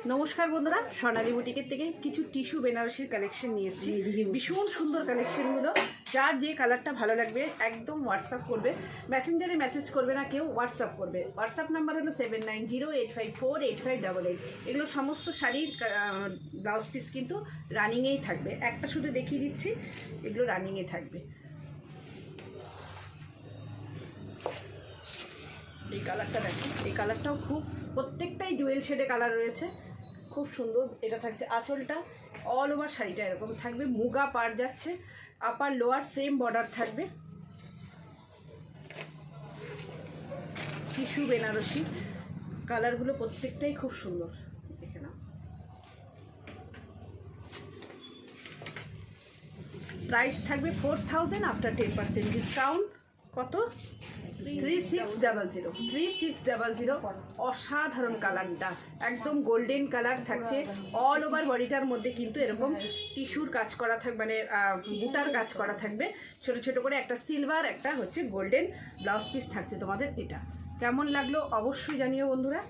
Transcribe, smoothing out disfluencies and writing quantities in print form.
নমস্কার বন্ধুরা, সোনালী বুটিকের থেকে কিছু টিস্যু বেনারসির কালেকশন নিয়ে এসেছি। ভীষণ সুন্দর কালেকশনগুলো। যার যে কালারটা ভালো লাগবে একদম হোয়াটসঅ্যাপ করবে, মেসেঞ্জারে মেসেজ করবে না কেউ, হোয়াটসঅ্যাপ করবে। হোয়াটসঅ্যাপ নাম্বার হলো 7908548588। এগুলো সমস্ত শাড়ির ব্লাউজ পিস কিন্তু রানিংয়েই থাকবে। একটা শুধু দেখিয়ে দিচ্ছি, এগুলো রানিংয়ে থাকবে। এই কালারটা দেখো, এই কালারটাও খুব, প্রত্যেকটাই ডুয়েল শেডে কালার রয়েছে, খুব সুন্দর। এটা থাকছে আঁচলটা, অল ওভার শাড়িটা এরকম থাকবে, মুগা পাড় যাচ্ছে, আপার লোয়ার সেম বর্ডার থাকবে। টিস্যু বেনারসি, কালারগুলো প্রত্যেকটাই খুব সুন্দর, দেখে নাও। প্রাইস থাকবে 4000 আফটার 10% ডিসকাউন্ট। কত? 3600। অসাধারণ কালারটা, একদম গোল্ডেন কালার থাকছে। অল ওভার বডিটার মধ্যে কিন্তু এরকম টিস্যুর কাজ করা থাকবে, মানে বুটার কাজ করা থাকবে ছোট ছোট করে। একটা সিলভার, একটা হচ্ছে গোল্ডেন ব্লাউজ পিস থাকছে তোমাদের। এটা কেমন লাগলো অবশ্যই জানিও বন্ধুরা।